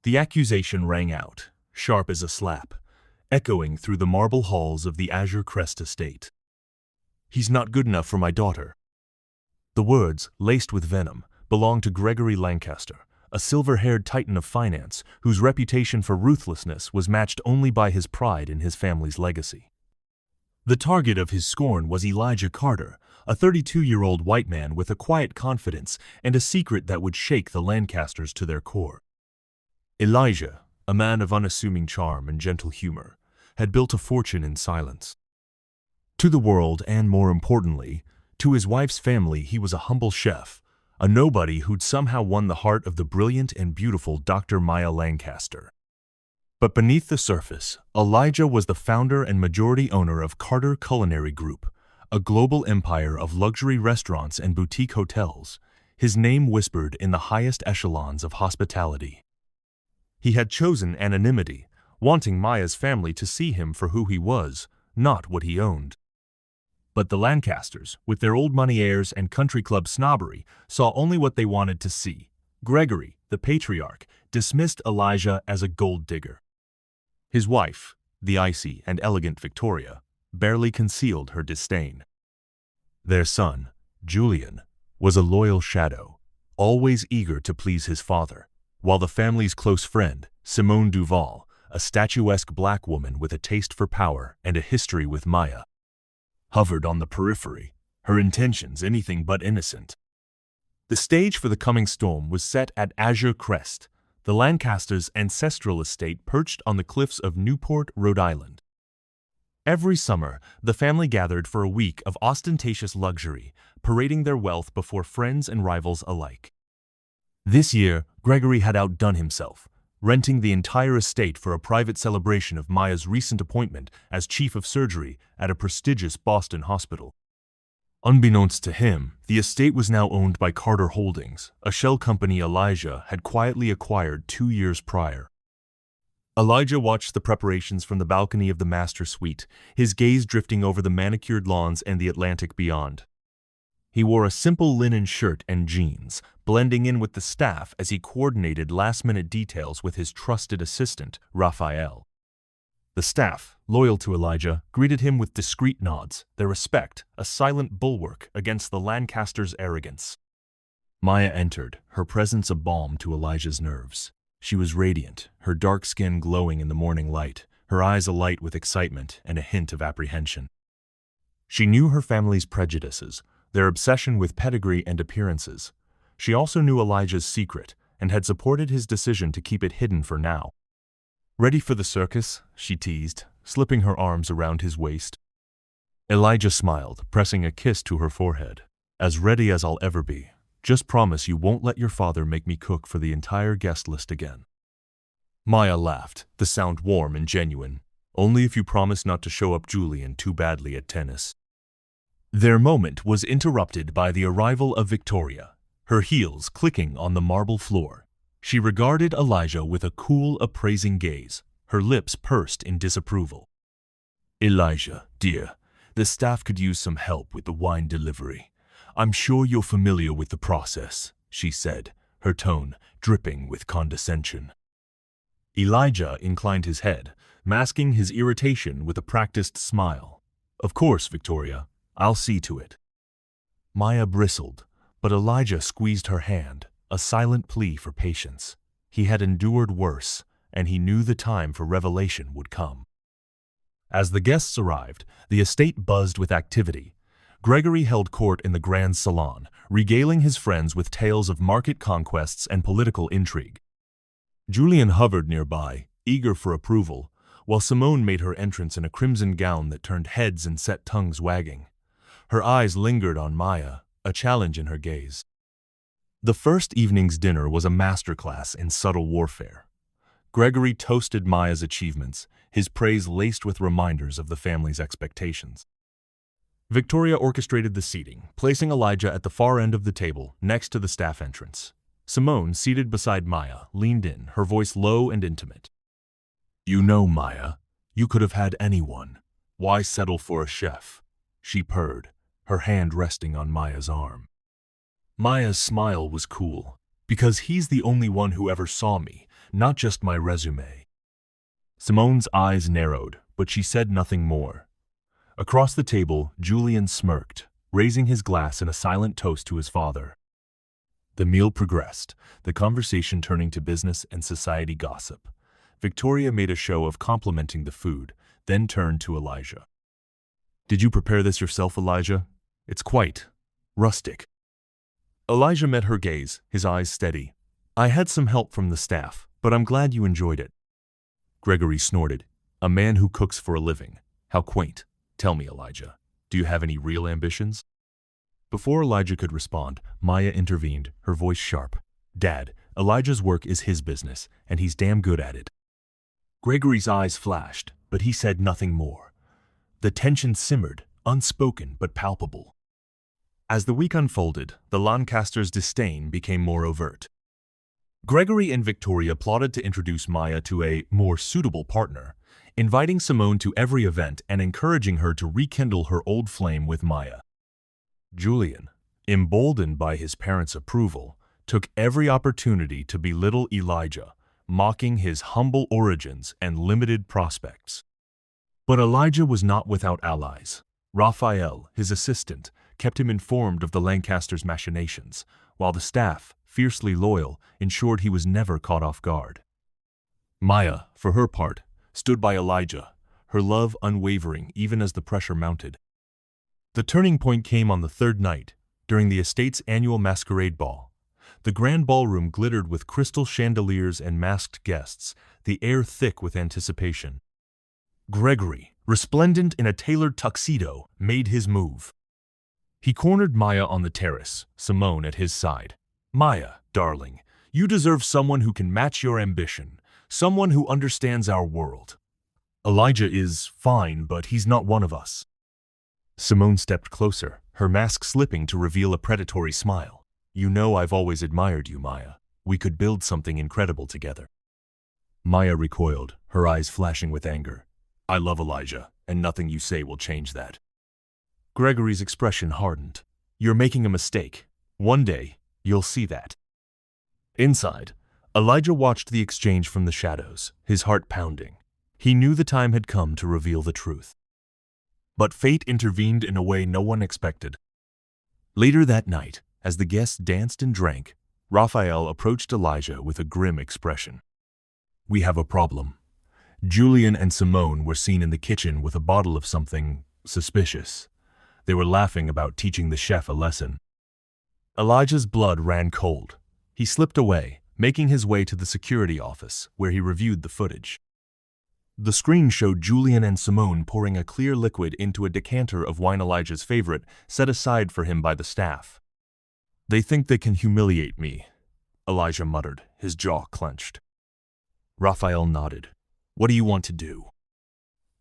The accusation rang out, sharp as a slap, echoing through the marble halls of the Azure Crest estate. "He's not good enough for my daughter." The words, laced with venom, belonged to Gregory Lancaster, a silver-haired titan of finance whose reputation for ruthlessness was matched only by his pride in his family's legacy. The target of his scorn was Elijah Carter, a 32-year-old white man with a quiet confidence and a secret that would shake the Lancasters to their core. Elijah, a man of unassuming charm and gentle humor, had built a fortune in silence. To the world, and more importantly, to his wife's family, he was a humble chef, a nobody who'd somehow won the heart of the brilliant and beautiful Dr. Maya Lancaster. But beneath the surface, Elijah was the founder and majority owner of Carter Culinary Group, a global empire of luxury restaurants and boutique hotels, his name whispered in the highest echelons of hospitality. He had chosen anonymity, wanting Maya's family to see him for who he was, not what he owned. But the Lancasters, with their old money airs and country club snobbery, saw only what they wanted to see. Gregory, the patriarch, dismissed Elijah as a gold digger. His wife, the icy and elegant Victoria, barely concealed her disdain. Their son, Julian, was a loyal shadow, always eager to please his father, while the family's close friend, Simone Duval, a statuesque black woman with a taste for power and a history with Maya, hovered on the periphery, her intentions anything but innocent. The stage for the coming storm was set at Azure Crest, the Lancasters' ancestral estate perched on the cliffs of Newport, Rhode Island. Every summer, the family gathered for a week of ostentatious luxury, parading their wealth before friends and rivals alike. This year, Gregory had outdone himself, renting the entire estate for a private celebration of Maya's recent appointment as chief of surgery at a prestigious Boston hospital. Unbeknownst to him, the estate was now owned by Carter Holdings, a shell company Elijah had quietly acquired 2 years prior. Elijah watched the preparations from the balcony of the master suite, his gaze drifting over the manicured lawns and the Atlantic beyond. He wore a simple linen shirt and jeans, blending in with the staff as he coordinated last-minute details with his trusted assistant, Raphael. The staff, loyal to Elijah, greeted him with discreet nods, their respect a silent bulwark against the Lancasters' arrogance. Maya entered, her presence a balm to Elijah's nerves. She was radiant, her dark skin glowing in the morning light, her eyes alight with excitement and a hint of apprehension. She knew her family's prejudices, their obsession with pedigree and appearances. She also knew Elijah's secret and had supported his decision to keep it hidden for now. "Ready for the circus?" she teased, slipping her arms around his waist. Elijah smiled, pressing a kiss to her forehead. "As ready as I'll ever be. Just promise you won't let your father make me cook for the entire guest list again." Maya laughed, the sound warm and genuine. "Only if you promise not to show up Julian too badly at tennis." Their moment was interrupted by the arrival of Victoria, her heels clicking on the marble floor. She regarded Elijah with a cool, appraising gaze, her lips pursed in disapproval. "Elijah, dear, the staff could use some help with the wine delivery. I'm sure you're familiar with the process," she said, her tone dripping with condescension. Elijah inclined his head, masking his irritation with a practiced smile. "Of course, Victoria. I'll see to it." Maya bristled, but Elijah squeezed her hand, a silent plea for patience. He had endured worse, and he knew the time for revelation would come. As the guests arrived, the estate buzzed with activity. Gregory held court in the grand salon, regaling his friends with tales of market conquests and political intrigue. Julian hovered nearby, eager for approval, while Simone made her entrance in a crimson gown that turned heads and set tongues wagging. Her eyes lingered on Maya, a challenge in her gaze. The first evening's dinner was a masterclass in subtle warfare. Gregory toasted Maya's achievements, his praise laced with reminders of the family's expectations. Victoria orchestrated the seating, placing Elijah at the far end of the table, next to the staff entrance. Simone, seated beside Maya, leaned in, her voice low and intimate. "You know, Maya, you could have had anyone. Why settle for a chef?" she purred, her hand resting on Maya's arm. Maya's smile was cool. "Because he's the only one who ever saw me, not just my resume. Simone's eyes narrowed, but she said nothing more. Across the table, Julian smirked, raising his glass in a silent toast to his father. The meal progressed, the conversation turning to business and society gossip. Victoria made a show of complimenting the food, then turned to Elijah. "Did you prepare this yourself, Elijah? It's quite rustic." Elijah met her gaze, his eyes steady. "I had some help from the staff, but I'm glad you enjoyed it." Gregory snorted. "A man who cooks for a living. How quaint. Tell me, Elijah, do you have any real ambitions?" Before Elijah could respond, Maya intervened, her voice sharp. "Dad, Elijah's work is his business, and he's damn good at it." Gregory's eyes flashed, but he said nothing more. The tension simmered, unspoken but palpable. As the week unfolded, the Lancasters' disdain became more overt. Gregory and Victoria plotted to introduce Maya to a more suitable partner, inviting Simone to every event and encouraging her to rekindle her old flame with Maya. Julian, emboldened by his parents' approval, took every opportunity to belittle Elijah, mocking his humble origins and limited prospects. But Elijah was not without allies. Raphael, his assistant, kept him informed of the Lancasters' machinations, while the staff, fiercely loyal, ensured he was never caught off guard. Maya, for her part, stood by Elijah, her love unwavering even as the pressure mounted. The turning point came on the third night, during the estate's annual masquerade ball. The grand ballroom glittered with crystal chandeliers and masked guests, the air thick with anticipation. Gregory, resplendent in a tailored tuxedo, made his move. He cornered Maya on the terrace, Simone at his side. "Maya, darling, you deserve someone who can match your ambition, someone who understands our world. Elijah is fine, but he's not one of us." Simone stepped closer, her mask slipping to reveal a predatory smile. "You know I've always admired you, Maya. We could build something incredible together." Maya recoiled, her eyes flashing with anger. "I love Elijah, and nothing you say will change that." Gregory's expression hardened. "You're making a mistake. One day, you'll see that." Inside, Elijah watched the exchange from the shadows, his heart pounding. He knew the time had come to reveal the truth. But fate intervened in a way no one expected. Later that night, as the guests danced and drank, Raphael approached Elijah with a grim expression. "We have a problem." Julian and Simone were seen in the kitchen with a bottle of something suspicious. They were laughing about teaching the chef a lesson. Elijah's blood ran cold. He slipped away, making his way to the security office, where he reviewed the footage. The screen showed Julian and Simone pouring a clear liquid into a decanter of wine Elijah's favorite, set aside for him by the staff. "They think they can humiliate me," Elijah muttered, his jaw clenched. Raphael nodded. "What do you want to do?"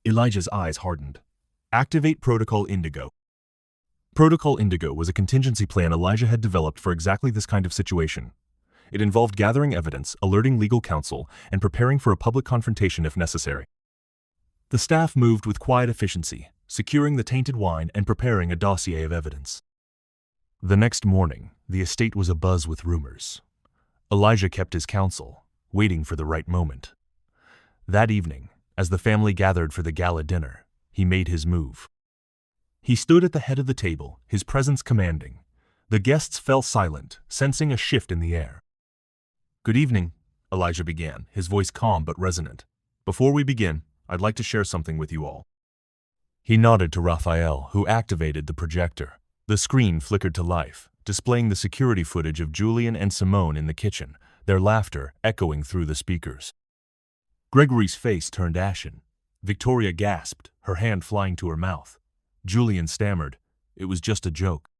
Elijah's eyes hardened. "Activate Protocol Indigo." Protocol Indigo was a contingency plan Elijah had developed for exactly this kind of situation. It involved gathering evidence, alerting legal counsel, and preparing for a public confrontation if necessary. The staff moved with quiet efficiency, securing the tainted wine and preparing a dossier of evidence. The next morning, the estate was abuzz with rumors. Elijah kept his counsel, waiting for the right moment. That evening, as the family gathered for the gala dinner, he made his move. He stood at the head of the table, his presence commanding. The guests fell silent, sensing a shift in the air. "Good evening," Elijah began, his voice calm but resonant. "Before we begin, I'd like to share something with you all." He nodded to Raphael, who activated the projector. The screen flickered to life, displaying the security footage of Julian and Simone in the kitchen, their laughter echoing through the speakers. Gregory's face turned ashen. Victoria gasped, her hand flying to her mouth. Julian stammered, "It was just a joke."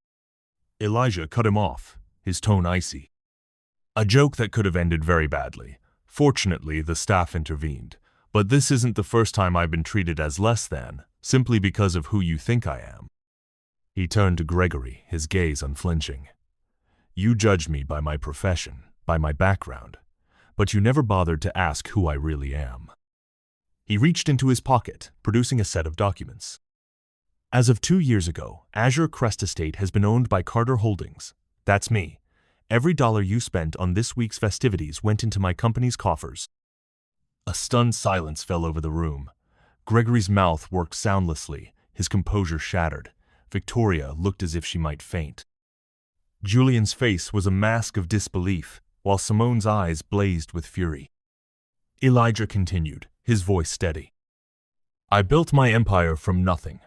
Elijah cut him off, his tone icy. "A joke that could have ended very badly. Fortunately, the staff intervened. But this isn't the first time I've been treated as less than, simply because of who you think I am." He turned to Gregory, his gaze unflinching. "You judge me by my profession, by my background, but you never bothered to ask who I really am." He reached into his pocket, producing a set of documents. "As of 2 years ago, Azure Crest Estate has been owned by Carter Holdings. That's me. Every dollar you spent on this week's festivities went into my company's coffers." A stunned silence fell over the room. Gregory's mouth worked soundlessly, his composure shattered. Victoria looked as if she might faint. Julian's face was a mask of disbelief, while Simone's eyes blazed with fury. Elijah continued, his voice steady. "I built my empire from nothing.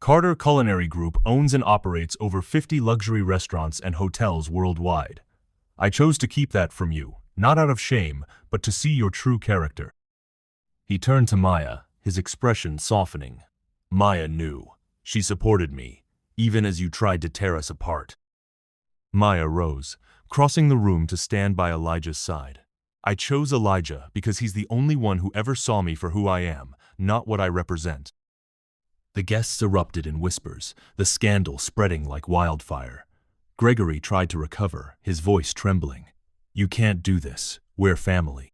Carter Culinary Group owns and operates over 50 luxury restaurants and hotels worldwide. I chose to keep that from you, not out of shame, but to see your true character." He turned to Maya, his expression softening. Maya knew. She supported me, even as you tried to tear us apart. Maya rose, crossing the room to stand by Elijah's side. "I chose Elijah because he's the only one who ever saw me for who I am, not what I represent." The guests erupted in whispers, the scandal spreading like wildfire. Gregory tried to recover, his voice trembling. "You can't do this. We're family."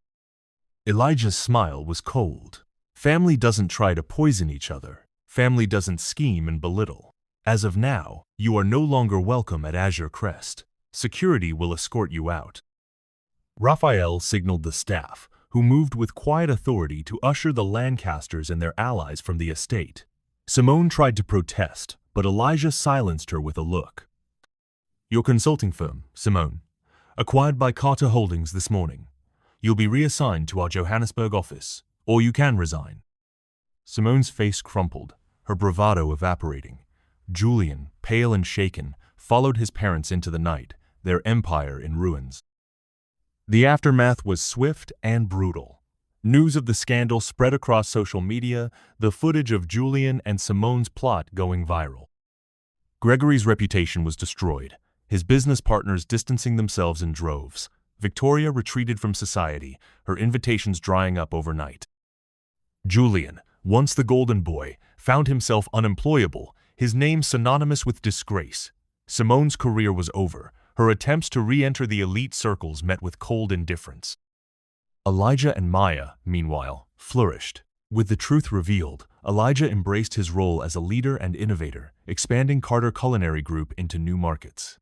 Elijah's smile was cold. Family doesn't try to poison each other. Family doesn't scheme and belittle. As of now, you are no longer welcome at Azure Crest. Security will escort you out. Raphael signaled the staff, who moved with quiet authority to usher the Lancasters and their allies from the estate. Simone tried to protest, but Elijah silenced her with a look. "Your consulting firm, Simone, acquired by Carter Holdings this morning. You'll be reassigned to our Johannesburg office, or you can resign." Simone's face crumpled, her bravado evaporating. Julian, pale and shaken, followed his parents into the night, their empire in ruins. The aftermath was swift and brutal. News of the scandal spread across social media, the footage of Julian and Simone's plot going viral. Gregory's reputation was destroyed, his business partners distancing themselves in droves. Victoria retreated from society, her invitations drying up overnight. Julian, once the golden boy, found himself unemployable, his name synonymous with disgrace. Simone's career was over, her attempts to re-enter the elite circles met with cold indifference. Elijah and Maya, meanwhile, flourished. With the truth revealed, Elijah embraced his role as a leader and innovator, expanding Carter Culinary Group into new markets.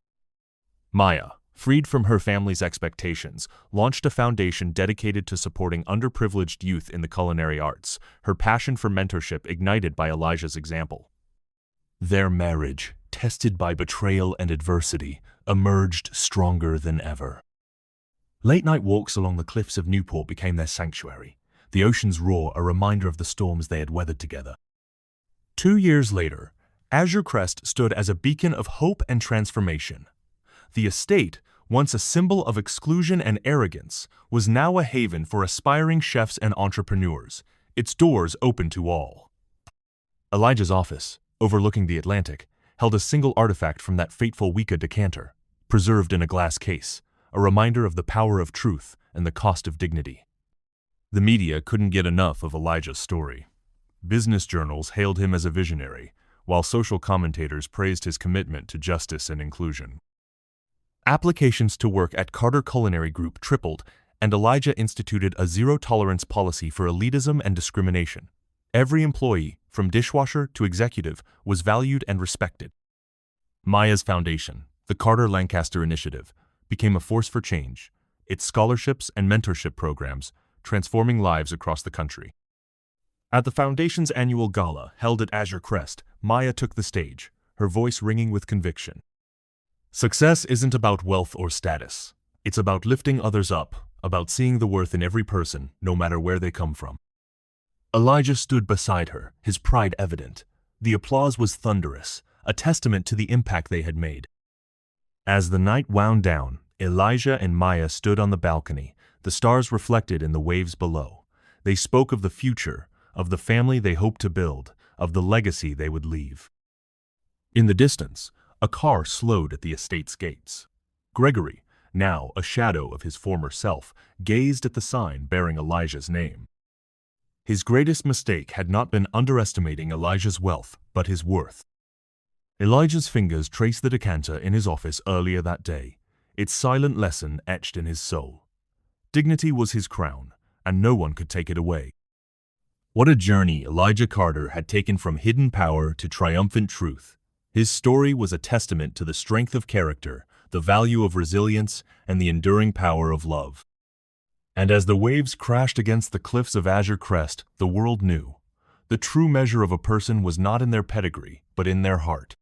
Maya, freed from her family's expectations, launched a foundation dedicated to supporting underprivileged youth in the culinary arts, her passion for mentorship ignited by Elijah's example. Their marriage, tested by betrayal and adversity, emerged stronger than ever. Late-night walks along the cliffs of Newport became their sanctuary, the ocean's roar a reminder of the storms they had weathered together. 2 years later, Azure Crest stood as a beacon of hope and transformation. The estate, once a symbol of exclusion and arrogance, was now a haven for aspiring chefs and entrepreneurs, its doors open to all. Elijah's office, overlooking the Atlantic, held a single artifact from that fateful Wicca decanter, preserved in a glass case, a reminder of the power of truth and the cost of dignity. The media couldn't get enough of Elijah's story. Business journals hailed him as a visionary, while social commentators praised his commitment to justice and inclusion. Applications to work at Carter Culinary Group tripled, and Elijah instituted a zero-tolerance policy for elitism and discrimination. Every employee, from dishwasher to executive, was valued and respected. Maya's foundation, the Carter Lancaster Initiative, became a force for change, its scholarships and mentorship programs transforming lives across the country. At the Foundation's annual gala, held at Azure Crest, Maya took the stage, her voice ringing with conviction. "Success isn't about wealth or status. It's about lifting others up, about seeing the worth in every person, no matter where they come from." Elijah stood beside her, his pride evident. The applause was thunderous, a testament to the impact they had made. As the night wound down, Elijah and Maya stood on the balcony, the stars reflected in the waves below. They spoke of the future, of the family they hoped to build, of the legacy they would leave. In the distance, a car slowed at the estate's gates. Gregory, now a shadow of his former self, gazed at the sign bearing Elijah's name. His greatest mistake had not been underestimating Elijah's wealth, but his worth. Elijah's fingers traced the decanter in his office earlier that day, its silent lesson etched in his soul. Dignity was his crown, and no one could take it away. What a journey Elijah Carter had taken from hidden power to triumphant truth. His story was a testament to the strength of character, the value of resilience, and the enduring power of love. And as the waves crashed against the cliffs of Azure Crest, the world knew. The true measure of a person was not in their pedigree, but in their heart.